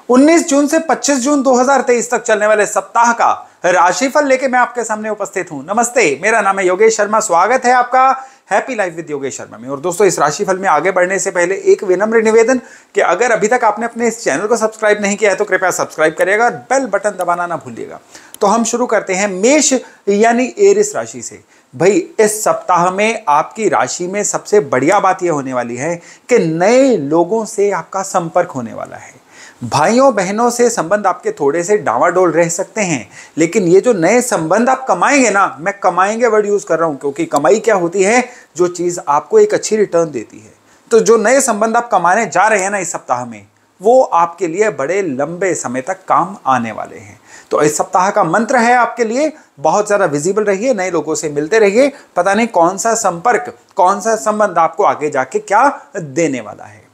19 जून से 25 जून 2023 तक चलने वाले सप्ताह का राशिफल लेके मैं आपके सामने उपस्थित हूं। नमस्ते, मेरा नाम है योगेश शर्मा। स्वागत है आपका happy life with Yogesh Sharma में। और दोस्तों, इस राशिफल में आगे बढ़ने से पहले एक विनम्र निवेदन कि अगर अभी तक आपने अपने इस चैनल को सब्सक्राइब नहीं किया है तो कृपया सब्सक्राइब करिएगा और बेल बटन दबाना ना भूलिएगा। तो हम शुरू करते हैं मेष यानी एरिस राशि से। भाई, इस सप्ताह में आपकी राशि में सबसे बढ़िया बात यह होने वाली है कि नए लोगों से आपका संपर्क होने वाला है। भाइयों बहनों से संबंध आपके थोड़े से डावाडोल रह सकते हैं, लेकिन ये जो नए संबंध आप कमाएंगे ना, मैं कमाएंगे वर्ड यूज कर रहा हूं क्योंकि कमाई क्या होती है, जो चीज आपको एक अच्छी रिटर्न देती है। तो जो नए संबंध आप कमाने जा रहे हैं ना इस सप्ताह में, वो आपके लिए बड़े लंबे समय तक काम आने वाले हैं। तो इस सप्ताह का मंत्र है आपके लिए, बहुत ज़्यादा विजिबल रहिए, नए लोगों से मिलते रहिए। पता नहीं कौन सा संपर्क, कौन सा संबंध आपको आगे जाके क्या देने वाला है।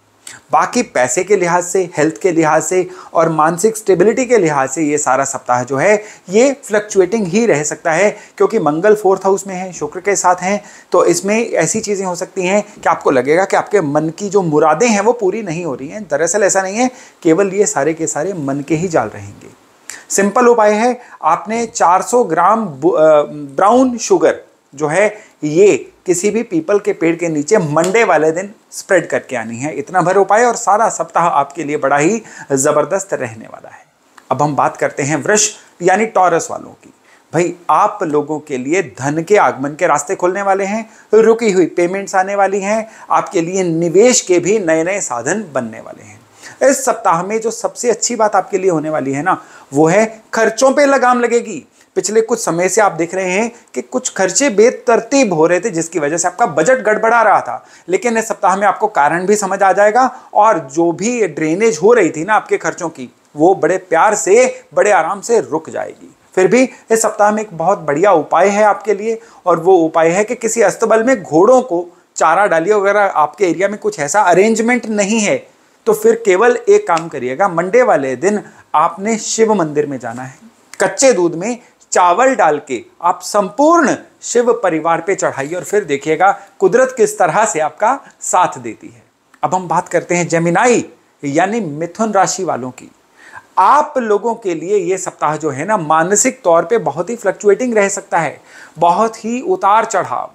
बाकी पैसे के लिहाज से, हेल्थ के लिहाज से और मानसिक स्टेबिलिटी के लिहाज से ये सारा सप्ताह जो है ये फ्लक्चुएटिंग ही रह सकता है, क्योंकि मंगल 4th हाउस में है, शुक्र के साथ हैं। तो इसमें ऐसी चीज़ें हो सकती हैं कि आपको लगेगा कि आपके मन की जो मुरादें हैं वो पूरी नहीं हो रही हैं। दरअसल ऐसा नहीं है, केवल ये सारे के सारे मन के ही जाल रहेंगे। सिंपल उपाय है, आपने 400 ग्राम ब्राउन शुगर जो है ये किसी भी पीपल के पेड़ के नीचे मंडे वाले दिन स्प्रेड करके आनी है। इतना भर उपाय और सारा सप्ताह आपके लिए बड़ा ही जबरदस्त रहने वाला है। अब हम बात करते हैं वृष यानी टॉरस वालों की। भाई, आप लोगों के लिए धन के आगमन के रास्ते खुलने वाले हैं, रुकी हुई पेमेंट्स आने वाली हैं, आपके लिए निवेश के भी नए नए साधन बनने वाले हैं। इस सप्ताह में जो सबसे अच्छी बात आपके लिए होने वाली है ना, वो है खर्चों पे लगाम लगेगी। पिछले कुछ समय से आप देख रहे हैं कि कुछ खर्चे बेतरतीब हो रहे थे, जिसकी वजह से आपका बजट गड़बड़ा रहा था। लेकिन इस सप्ताह में आपको कारण भी समझ आ जाएगा और जो भी ड्रेनेज हो रही थी ना आपके खर्चों की, वो बड़े प्यार से, बड़े आराम से रुक जाएगी। फिर भी इस सप्ताह में एक बहुत बढ़िया उपाय है आपके लिए, और वो उपाय है कि किसी अस्तबल में घोड़ों को चारा डालिए। अगर आपके एरिया में कुछ ऐसा अरेंजमेंट नहीं है तो फिर केवल एक काम करिएगा, मंडे वाले दिन आपने शिव मंदिर में जाना है। कच्चे दूध में चावल डाल के आप संपूर्ण शिव परिवार पे चढ़ाइए और फिर देखिएगा कुदरत किस तरह से आपका साथ देती है। अब हम बात करते हैं जेमिनाई यानी मिथुन राशि वालों की। आप लोगों के लिए ये सप्ताह जो है ना, मानसिक तौर पे बहुत ही फ्लक्चुएटिंग रह सकता है, बहुत ही उतार चढ़ाव।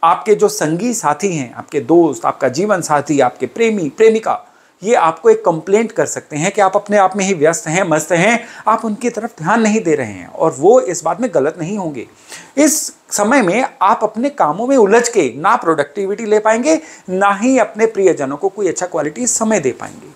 आपके जो संगी साथी हैं, आपके दोस्त, आपका जीवन साथी, आपके प्रेमी प्रेमिका, ये आपको एक कंप्लेंट कर सकते हैं कि आप अपने आप में ही व्यस्त हैं, मस्त हैं, आप उनकी तरफ ध्यान नहीं दे रहे हैं, और वो इस बात में गलत नहीं होंगे। इस समय में आप अपने कामों में उलझ के ना प्रोडक्टिविटी ले पाएंगे, ना ही अपने प्रियजनों को कोई अच्छा क्वालिटी समय दे पाएंगे।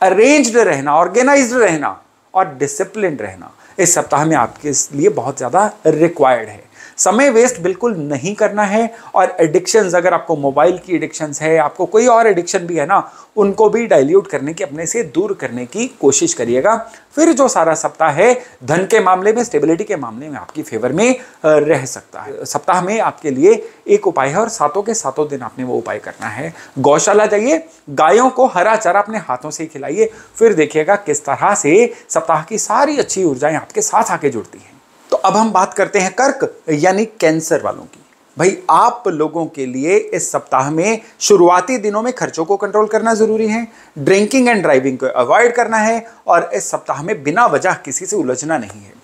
अरेंज्ड रहना, ऑर्गेनाइज्ड रहना और डिसिप्लिन रहना इस सप्ताह में आपके लिए बहुत ज़्यादा रिक्वायर्ड है। समय वेस्ट बिल्कुल नहीं करना है, और एडिक्शंस, अगर आपको मोबाइल की एडिक्शंस है, आपको कोई और एडिक्शन भी है ना, उनको भी डाइल्यूट करने की, अपने से दूर करने की कोशिश करिएगा। फिर जो सारा सप्ताह है धन के मामले में, स्टेबिलिटी के मामले में आपकी फेवर में रह सकता है। सप्ताह में आपके लिए एक उपाय है और सातों के सातों दिन आपने वो उपाय करना है। गौशाला जाइए, गायों को हरा चारा अपने हाथों से ही खिलाइए, फिर देखिएगा किस तरह से सप्ताह की सारी अच्छी ऊर्जाएं आपके साथ आके जुड़ती हैं। तो अब हम बात करते हैं कर्क यानी कैंसर वालों की। भाई, आप लोगों के लिए इस सप्ताह में शुरुआती दिनों में खर्चों को कंट्रोल करना जरूरी है, ड्रिंकिंग एंड ड्राइविंग को अवॉइड करना है, और इस सप्ताह में बिना वजह किसी से उलझना नहीं है।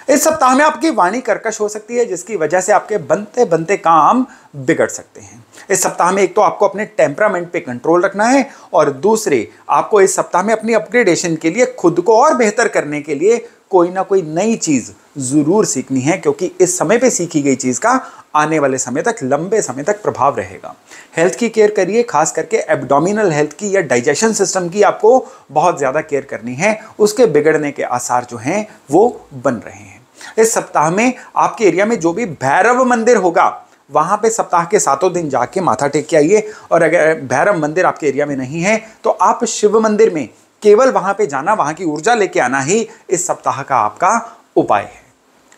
इस सप्ताह में आपकी वाणी कर्कश हो सकती है, जिसकी वजह से आपके बनते बनते काम बिगड़ सकते हैं। इस सप्ताह में एक तो आपको अपने टेम्परामेंट पे कंट्रोल रखना है, और दूसरे आपको इस सप्ताह में अपनी अपग्रेडेशन के लिए, खुद को और बेहतर करने के लिए कोई ना कोई नई चीज जरूर सीखनी है, क्योंकि इस समय पे सीखी गई चीज का आने वाले समय तक, लंबे समय तक प्रभाव रहेगा। हेल्थ की केयर करिए, खास करके एब्डोमिनल हेल्थ की या डाइजेशन सिस्टम की आपको बहुत ज्यादा केयर करनी है। उसके बिगड़ने के आसार जो हैं वो बन रहे हैं। इस सप्ताह में आपके एरिया में जो भी भैरव मंदिर होगा, वहां पे सप्ताह के सातों दिन जाके माथा टेक के आइए। और अगर भैरव मंदिर आपके एरिया में नहीं है तो आप शिव मंदिर में केवल वहां पे जाना, वहां की ऊर्जा लेके आना ही इस सप्ताह का आपका उपाय है।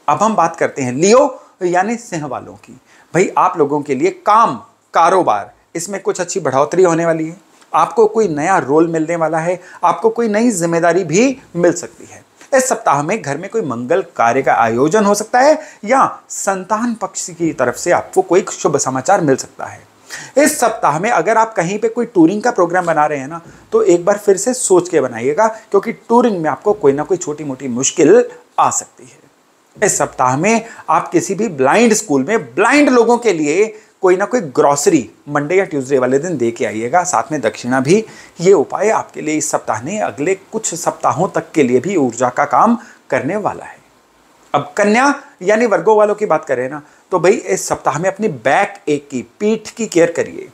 अब हम बात करते हैं लियो यानी सिंह वालों की। भाई, आप लोगों के लिए काम, कारोबार, इसमें कुछ अच्छी बढ़ोतरी होने वाली है। आपको कोई नया रोल मिलने वाला है, आपको कोई नई जिम्मेदारी भी मिल सकती है। इस सप्ताह में घर में कोई मंगल कार्य का आयोजन हो सकता है, या संतान पक्ष की तरफ से आपको कोई शुभ समाचार मिल सकता है। इस सप्ताह में अगर आप कहीं पे कोई टूरिंग का प्रोग्राम बना रहे हैं ना, तो एक बार फिर से सोच के बनाइएगा, क्योंकि टूरिंग में आपको कोई ना कोई छोटी मोटी मुश्किल आ सकती है। इस सप्ताह में आप किसी भी ब्लाइंड स्कूल में ब्लाइंड लोगों के लिए कोई ना कोई ग्रॉसरी मंडे या ट्यूसडे वाले दिन दे के आइएगा, साथ में दक्षिणा भी। ये उपाय आपके लिए इस सप्ताह ने अगले कुछ सप्ताहों तक के लिए भी ऊर्जा का काम करने वाला है। अब कन्या यानी वर्गो वालों की बात करें ना, तो भाई इस सप्ताह में अपनी बैक एक की, पीठ की केयर करिए।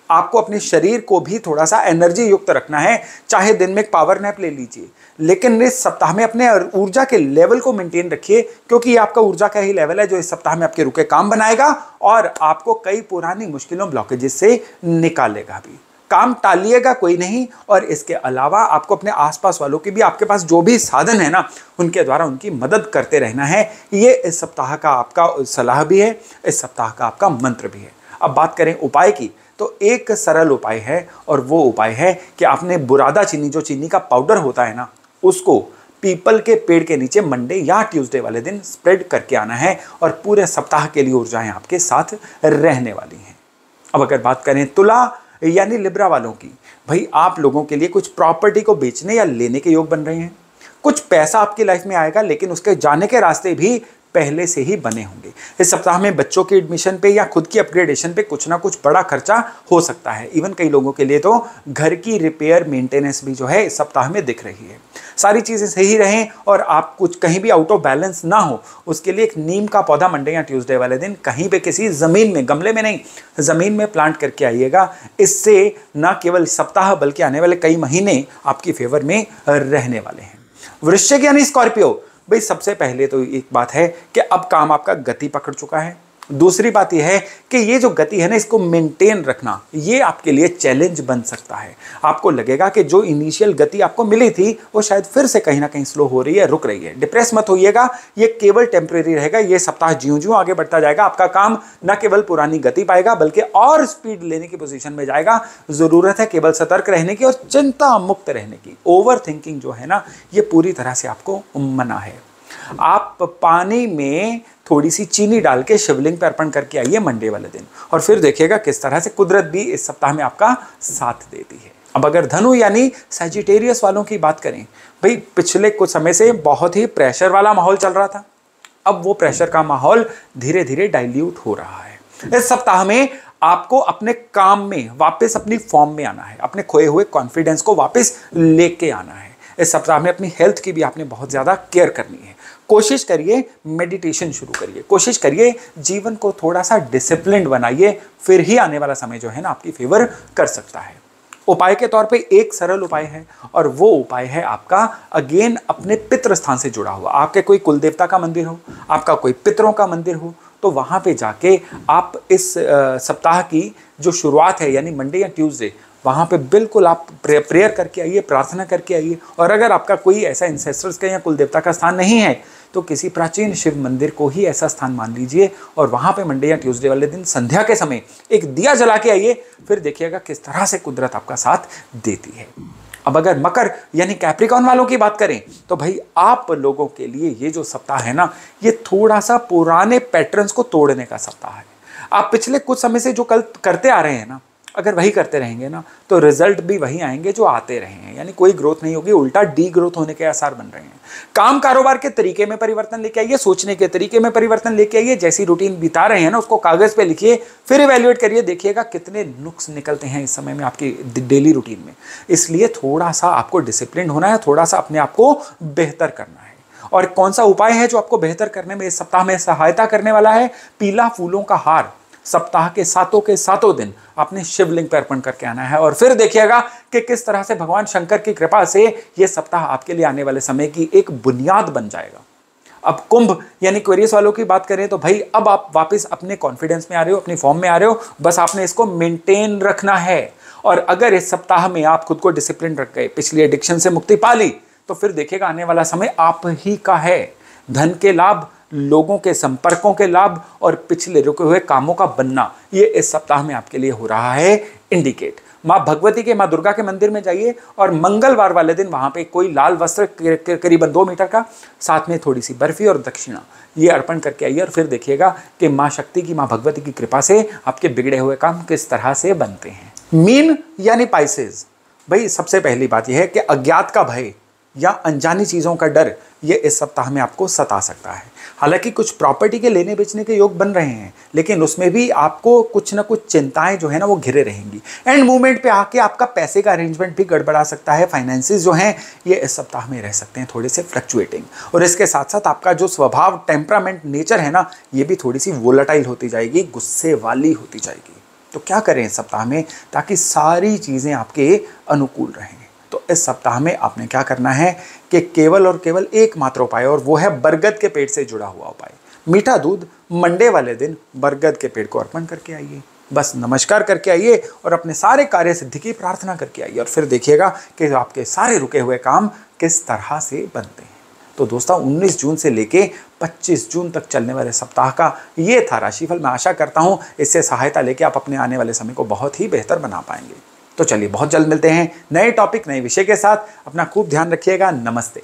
आपको अपने शरीर को भी थोड़ा सा एनर्जी युक्त रखना है, चाहे दिन में एक पावर नैप ले लीजिए, लेकिन इस सप्ताह में अपने ऊर्जा के लेवल को मेंटेन रखिए, क्योंकि ये आपका ऊर्जा का ही लेवल है जो इस सप्ताह में आपके रुके काम बनाएगा और आपको कई पुरानी मुश्किलों ब्लॉकेजेस से निकालेगा भी। काम टालिएगा कोई नहीं, और इसके अलावा आपको अपने आसपास वालों की भी, आपके पास जो भी साधन है ना, उनके द्वारा उनकी मदद करते रहना है। ये इस सप्ताह का आपका सलाह भी है, इस सप्ताह का आपका मंत्र भी है। अब बात करें उपाय की, तो एक सरल उपाय है, और वो उपाय है कि आपने बुरादा चीनी, जो चीनी का पाउडर होता है ना, उसको पीपल के पेड़ के नीचे मंडे या ट्यूसडे वाले दिन स्प्रेड करके आना है, और पूरे सप्ताह के लिए ऊर्जाएं आपके साथ रहने वाली हैं। अब अगर बात करें तुला यानी लिब्रा वालों की, भाई आप लोगों के लिए कुछ प्रॉपर्टी को बेचने या लेने के योग बन रहे हैं। कुछ पैसा आपकी लाइफ में आएगा, लेकिन उसके जाने के रास्ते भी पहले से ही बने होंगे। इस सप्ताह में बच्चों के एडमिशन पे या खुद की अपग्रेडेशन पे कुछ ना कुछ बड़ा खर्चा हो सकता है। इवन कई लोगों के लिए तो घर की रिपेयर मेंटेनेंस भी जो है इस सप्ताह में दिख रही है। सारी चीज़ें सही रहें और आप कुछ कहीं भी आउट ऑफ बैलेंस ना हो, उसके लिए एक नीम का पौधा मंडे या ट्यूसडे वाले दिन कहीं पे किसी ज़मीन में, गमले में नहीं, ज़मीन में प्लांट करके आइएगा। इससे न केवल सप्ताह बल्कि आने वाले कई महीने आपकी फेवर में रहने वाले हैं। वृश्चिक यानी स्कॉर्पियो, भाई सबसे पहले तो एक बात है कि अब काम आपका गति पकड़ चुका है। दूसरी बात यह है कि ये जो गति है ना, इसको मेंटेन रखना ये आपके लिए चैलेंज बन सकता है। आपको लगेगा कि जो इनिशियल गति आपको मिली थी वो शायद फिर से कहीं ना कहीं स्लो हो रही है, रुक रही है। डिप्रेस मत होइएगा, ये केवल टेम्परेरी रहेगा। ये सप्ताह ज्यों-ज्यों आगे बढ़ता जाएगा, आपका काम न केवल पुरानी गति पाएगा बल्कि और स्पीड लेने की पोजीशन में जाएगा। जरूरत है केवल सतर्क रहने की और चिंता मुक्त रहने की। ओवर थिंकिंग जो है ना, ये पूरी तरह से आपको मना है। आप पानी में थोड़ी सी चीनी डाल के शिवलिंग पर अर्पण करके आइए मंडे वाले दिन, और फिर देखिएगा किस तरह से कुदरत भी इस सप्ताह में आपका साथ देती है। अब अगर धनु यानी सैजिटेरियस वालों की बात करें, भाई पिछले कुछ समय से बहुत ही प्रेशर वाला माहौल चल रहा था, अब वो प्रेशर का माहौल धीरे धीरे डाइल्यूट हो रहा है। इस सप्ताह में आपको अपने काम में वापस अपनी फॉर्म में आना है, अपने खोए हुए कॉन्फिडेंस को वापस लेके आना है। इस सप्ताह में अपनी हेल्थ की भी आपने बहुत ज़्यादा केयर करनी है। कोशिश करिए मेडिटेशन शुरू करिए, कोशिश करिए जीवन को थोड़ा सा डिसिप्लिन्ड बनाइए, फिर ही आने वाला समय जो है ना आपकी फेवर कर सकता है। उपाय के तौर पे एक सरल उपाय है, और वो उपाय है आपका अगेन अपने पितृ स्थान से जुड़ा हुआ। आपके कोई कुल देवता का मंदिर हो, आपका कोई पितरों का मंदिर हो, तो वहाँ पे जाके आप इस सप्ताह की जो शुरुआत है यानी मंडे या ट्यूसडे, वहाँ पे बिल्कुल आप प्रेयर करके आइए, प्रार्थना करके आइए। और अगर आपका कोई ऐसा इंसेस्टर्स का या कुल देवता का स्थान नहीं है, तो किसी प्राचीन शिव मंदिर को ही ऐसा स्थान मान लीजिए, और वहाँ पे मंडे या ट्यूसडे वाले दिन संध्या के समय एक दिया जला के आइए। फिर देखिएगा किस तरह से कुदरत आपका साथ देती है। अब अगर मकर यानी कैप्रिकॉर्न वालों की बात करें, तो भाई आप लोगों के लिए ये जो सप्ताह है ना, ये थोड़ा सा पुराने पैटर्न्स को तोड़ने का सप्ताह है। आप पिछले कुछ समय से जो कल करते आ रहे हैं ना, अगर वही करते रहेंगे ना, तो रिजल्ट भी वही आएंगे जो आते रहे हैं, यानी कोई ग्रोथ नहीं होगी, उल्टा डी ग्रोथ होने के आसार बन रहे हैं। काम कारोबार के तरीके में परिवर्तन लेके आइए, सोचने के तरीके में परिवर्तन लेके आइए। जैसी रूटीन बिता रहे हैं ना, उसको कागज पे लिखिए, फिर इवैल्यूएट करिए, देखिएगा कितने नुक्स निकलते हैं इस समय में आपकी डेली रूटीन में। इसलिए थोड़ा सा आपको डिसिप्लिन होना है, थोड़ा सा अपने आप को बेहतर करना है। और कौन सा उपाय है जो आपको बेहतर करने में इस सप्ताह में सहायता करने वाला है? पीला फूलों का हार सप्ताह के सातों दिन आपने शिवलिंग पर अर्पण करके आना है, और फिर देखिएगा कि किस तरह से भगवान शंकर की कृपा से यह सप्ताह आपके लिए आने वाले समय की एक बुनियाद बन जाएगा। अब कुंभ यानी एक्वेरियस वालों की बात करें, तो भाई अब आप वापस अपने कॉन्फिडेंस में आ रहे हो, अपनी फॉर्म में आ रहे हो, बस आपने इसको मेंटेन रखना है। और अगर इस सप्ताह में आप खुद को डिसिप्लिन रख गए, पिछली एडिक्शन से मुक्ति पा ली, तो फिर देखिएगा आने वाला समय आप ही का है। धन के लाभ, लोगों के संपर्कों के लाभ और पिछले रुके हुए कामों का बनना, ये इस सप्ताह में आपके लिए हो रहा है इंडिकेट। माँ भगवती के, माँ दुर्गा के मंदिर में जाइए और मंगलवार वाले दिन वहाँ पे कोई लाल वस्त्र करीबन 2 मीटर का, साथ में थोड़ी सी बर्फी और दक्षिणा, ये अर्पण करके आइए और फिर देखिएगा कि माँ शक्ति की, माँ भगवती की कृपा से आपके बिगड़े हुए काम किस तरह से बनते हैं। मीन यानी पाइसेस, भाई सबसे पहली बात यह है कि अज्ञात का भय या अनजानी चीज़ों का डर ये इस सप्ताह में आपको सता सकता है। हालांकि कुछ प्रॉपर्टी के लेने बेचने के योग बन रहे हैं, लेकिन उसमें भी आपको कुछ ना कुछ चिंताएं जो है ना वो घिरे रहेंगी। एंड मूवमेंट पे आके आपका पैसे का अरेंजमेंट भी गड़बड़ा सकता है। फाइनेंसेस जो हैं ये इस सप्ताह में रह सकते हैं थोड़े से फ्लक्चुएटिंग, और इसके साथ साथ आपका जो स्वभाव, टेम्परामेंट, नेचर है ना, ये भी थोड़ी सी वोलेटाइल होती जाएगी, गुस्से वाली होती जाएगी। तो क्या करें इस सप्ताह में ताकि सारी चीज़ें आपके अनुकूल रहें? तो इस सप्ताह में आपने क्या करना है कि केवल और केवल एकमात्र उपाय, और वो है बरगद के पेड़ से जुड़ा हुआ उपाय। मीठा दूध मंडे वाले दिन बरगद के पेड़ को अर्पण करके आइए, बस नमस्कार करके आइए और अपने सारे कार्य सिद्धि की प्रार्थना करके आइए, और फिर देखिएगा कि आपके सारे रुके हुए काम किस तरह से बनते हैं। तो दोस्तों 19 जून से लेके 25 जून तक चलने वाले सप्ताह का ये था राशिफल। मैं आशा करता हूँ इससे सहायता लेके आप अपने आने वाले समय को बहुत ही बेहतर बना पाएंगे। तो चलिए बहुत जल्द मिलते हैं नए टॉपिक, नए विषय के साथ। अपना खूब ध्यान रखिएगा। नमस्ते।